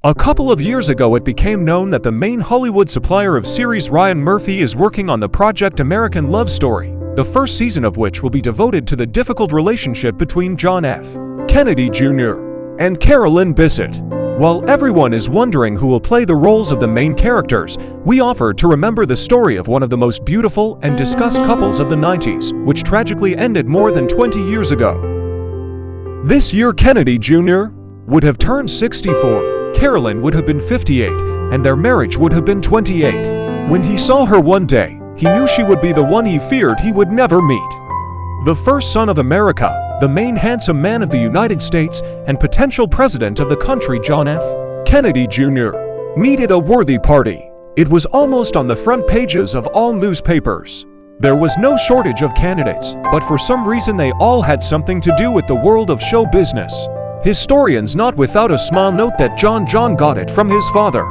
A couple of years ago it became known that the main Hollywood supplier of series Ryan Murphy is working on the project American Love Story, the first season of which will be devoted to the difficult relationship between John F. Kennedy Jr. and Carolyn Bessette. While everyone is wondering who will play the roles of the main characters, we offered to remember the story of one of the most beautiful and discussed couples of the 90s, which tragically ended more than 20 years ago. This year Kennedy Jr. would have turned 64. Carolyn would have been 58, and their marriage would have been 28. When he saw her one day, he knew she would be the one he feared he would never meet. The first son of America, the main handsome man of the United States, and potential president of the country, John F. Kennedy Jr. needed a worthy party. It was almost on the front pages of all newspapers. There was no shortage of candidates, but for some reason they all had something to do with the world of show business. Historians not without a smile note that John got it from his father.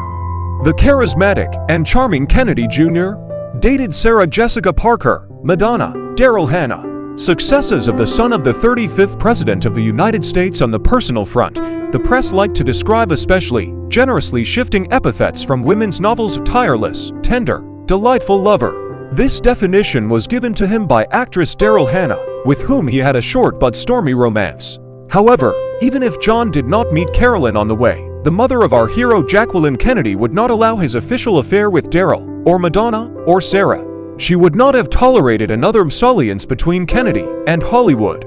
The charismatic and charming Kennedy Jr. dated Sarah Jessica Parker, Madonna, Daryl Hannah, successes of the son of the 35th President of the United States. On the personal front, the press liked to describe especially generously shifting epithets from women's novels: tireless, tender, delightful lover. This definition was given to him by actress Daryl Hannah, with whom he had a short but stormy romance. However, even if John did not meet Carolyn on the way, the mother of our hero Jacqueline Kennedy would not allow his official affair with Daryl, or Madonna, or Sarah. She would not have tolerated another mésalliance between Kennedy and Hollywood.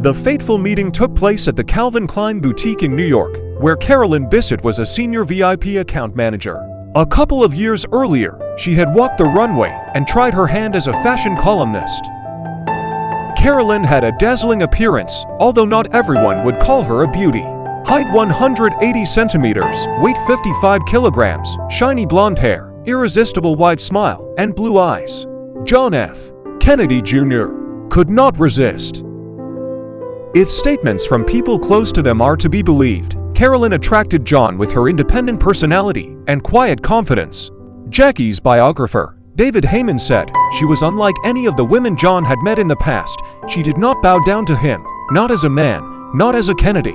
The fateful meeting took place at the Calvin Klein boutique in New York, where Carolyn Bessette was a senior VIP account manager. A couple of years earlier, she had walked the runway and tried her hand as a fashion columnist. Carolyn had a dazzling appearance, although not everyone would call her a beauty. Height 180 centimeters, weight 55 kilograms, shiny blonde hair, irresistible wide smile, and blue eyes. John F. Kennedy Jr. could not resist. If statements from people close to them are to be believed, Carolyn attracted John with her independent personality and quiet confidence. Jackie's biographer, David Heyman, said, "She was unlike any of the women John had met in the past. She did not bow down to him, not as a man, not as a Kennedy."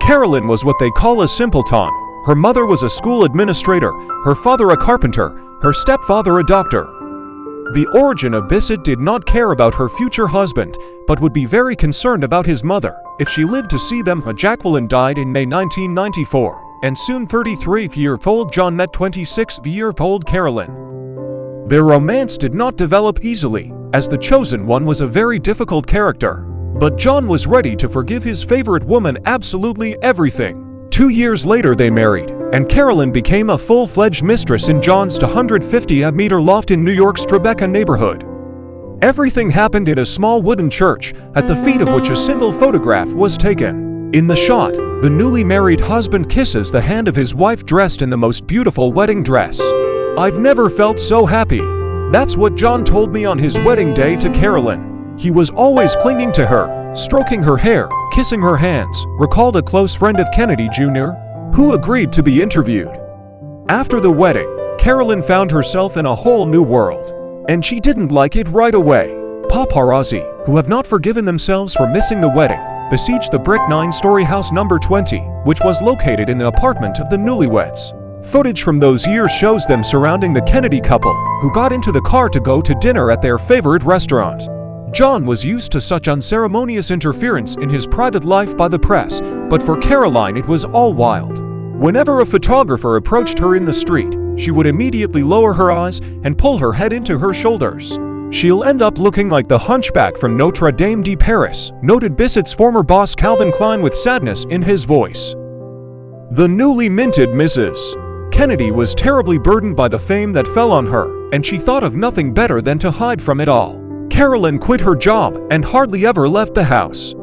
Carolyn was what they call a simpleton. Her mother was a school administrator, her father a carpenter, her stepfather a doctor. The origin of Bessette did not care about her future husband, but would be very concerned about his mother if she lived to see them. Jacqueline died in May 1994, and soon 33-year-old John met 26-year-old Carolyn. Their romance did not develop easily, as the chosen one was a very difficult character. But John was ready to forgive his favorite woman absolutely everything. 2 years later they married, and Carolyn became a full-fledged mistress in John's 250-meter loft in New York's Tribeca neighborhood. Everything happened in a small wooden church, at the feet of which a single photograph was taken. In the shot, the newly married husband kisses the hand of his wife dressed in the most beautiful wedding dress. "I've never felt so happy." That's what John told me on his wedding day to Carolyn. He was always clinging to her, stroking her hair, kissing her hands, recalled a close friend of Kennedy Jr., who agreed to be interviewed. After the wedding, Carolyn found herself in a whole new world. And she didn't like it right away. Paparazzi, who have not forgiven themselves for missing the wedding, besieged the brick 9-story house number 20, which was located in the apartment of the newlyweds. Footage from those years shows them surrounding the Kennedy couple, who got into the car to go to dinner at their favorite restaurant. John was used to such unceremonious interference in his private life by the press, but for Caroline it was all wild. Whenever a photographer approached her in the street, she would immediately lower her eyes and pull her head into her shoulders. "She'll end up looking like the hunchback from Notre Dame de Paris," noted Bessette's former boss Calvin Klein with sadness in his voice. The newly minted Mrs. Kennedy was terribly burdened by the fame that fell on her, and she thought of nothing better than to hide from it all. Carolyn quit her job and hardly ever left the house.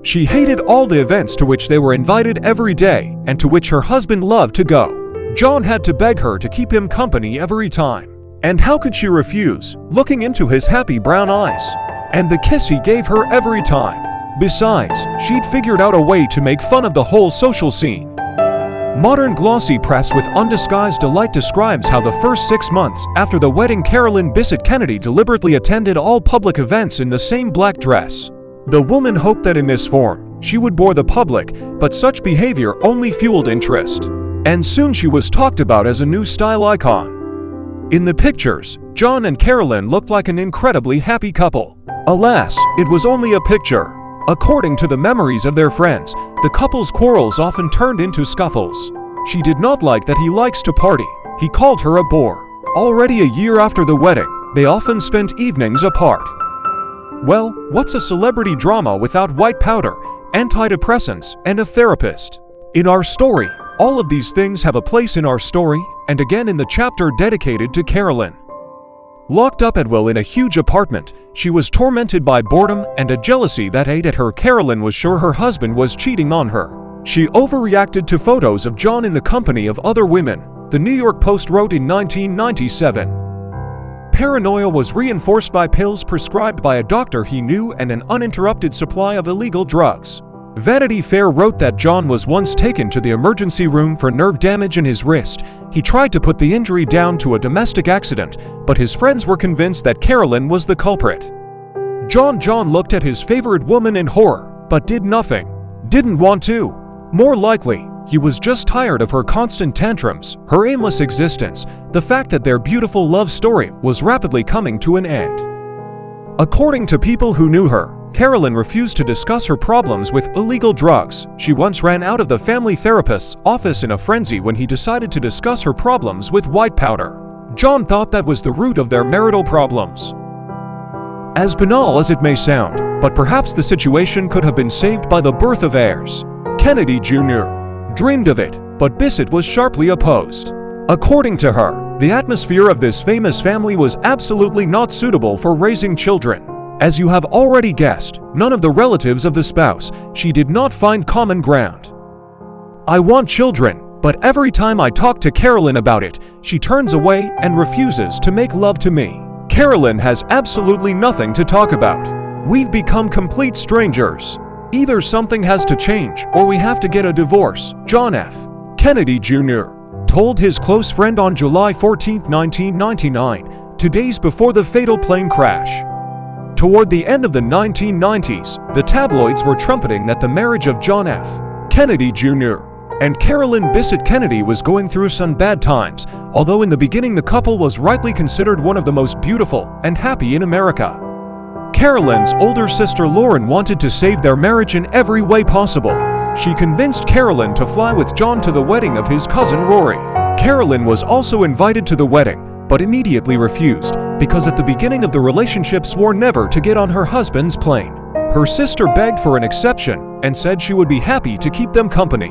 She hated all the events to which they were invited every day and to which her husband loved to go. John had to beg her to keep him company every time. And how could she refuse, looking into his happy brown eyes? And the kiss he gave her every time. Besides, she'd figured out a way to make fun of the whole social scene. Modern glossy press with undisguised delight describes how the first 6 months after the wedding Carolyn Bessette Kennedy deliberately attended all public events in the same black dress. The woman hoped that in this form, She would bore the public, but such behavior only fueled interest. And soon she was talked about as a new style icon. In the pictures, John and Carolyn looked like an incredibly happy couple. Alas, it was only a picture. According to the memories of their friends, the couple's quarrels often turned into scuffles. She did not like that he likes to party. He called her a bore. Already a year after the wedding, they often spent evenings apart. Well, what's a celebrity drama without white powder, antidepressants, and a therapist? In our story, all of these things have a place in our story, and again in the chapter dedicated to Carolyn. Locked up at will in a huge apartment, she was tormented by boredom and a jealousy that ate at her. Carolyn was sure her husband was cheating on her. She overreacted to photos of John in the company of other women, the New York Post wrote in 1997. Paranoia was reinforced by pills prescribed by a doctor he knew and an uninterrupted supply of illegal drugs. Vanity Fair wrote that John was once taken to the emergency room for nerve damage in his wrist. He tried to put the injury down to a domestic accident, but his friends were convinced that Carolyn was the culprit. John looked at his favorite woman in horror, but did nothing. Didn't want to. More likely, he was just tired of her constant tantrums, her aimless existence, the fact that their beautiful love story was rapidly coming to an end. According to people who knew her, Carolyn refused to discuss her problems with illegal drugs. She once ran out of the family therapist's office in a frenzy when he decided to discuss her problems with white powder. John thought that was the root of their marital problems. As banal as it may sound, but perhaps the situation could have been saved by the birth of heirs. Kennedy Jr. dreamed of it, but Bessette was sharply opposed. According to her, the atmosphere of this famous family was absolutely not suitable for raising children. As you have already guessed, none of the relatives of the spouse, she did not find common ground. I want children, but every time I talk to Carolyn about it, she turns away and refuses to make love to me. Carolyn has absolutely nothing to talk about. We've become complete strangers. Either something has to change or we have to get a divorce, John F. Kennedy Jr. told his close friend on July 14, 1999, 2 days before the fatal plane crash. Toward the end of the 1990s, the tabloids were trumpeting that the marriage of John F. Kennedy Jr. and Carolyn Bessette Kennedy was going through some bad times, although in the beginning the couple was rightly considered one of the most beautiful and happy in America. Carolyn's older sister Lauren wanted to save their marriage in every way possible. She convinced Carolyn to fly with John to the wedding of his cousin Rory. Carolyn was also invited to the wedding, but immediately refused, because at the beginning of the relationship swore never to get on her husband's plane. Her sister begged for an exception and said she would be happy to keep them company.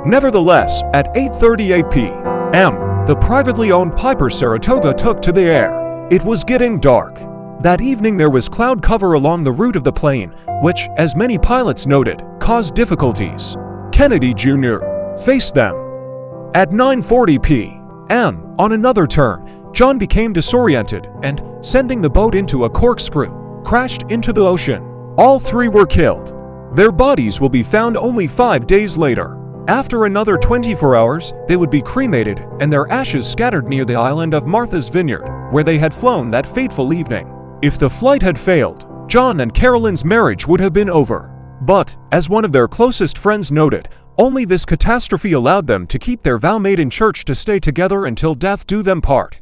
Nevertheless, at 8:38 p.m., the privately owned Piper Saratoga took to the air. It was getting dark. That evening there was cloud cover along the route of the plane, which, as many pilots noted, caused difficulties. Kennedy Jr. faced them. At 9:40 p.m., on another turn, John became disoriented and, sending the boat into a corkscrew, crashed into the ocean. All three were killed. Their bodies will be found only 5 days later. After another 24 hours, they would be cremated and their ashes scattered near the island of Martha's Vineyard, where they had flown that fateful evening. If the flight had failed, John and Carolyn's marriage would have been over. But, as one of their closest friends noted, only this catastrophe allowed them to keep their vow made in church to stay together until death do them part.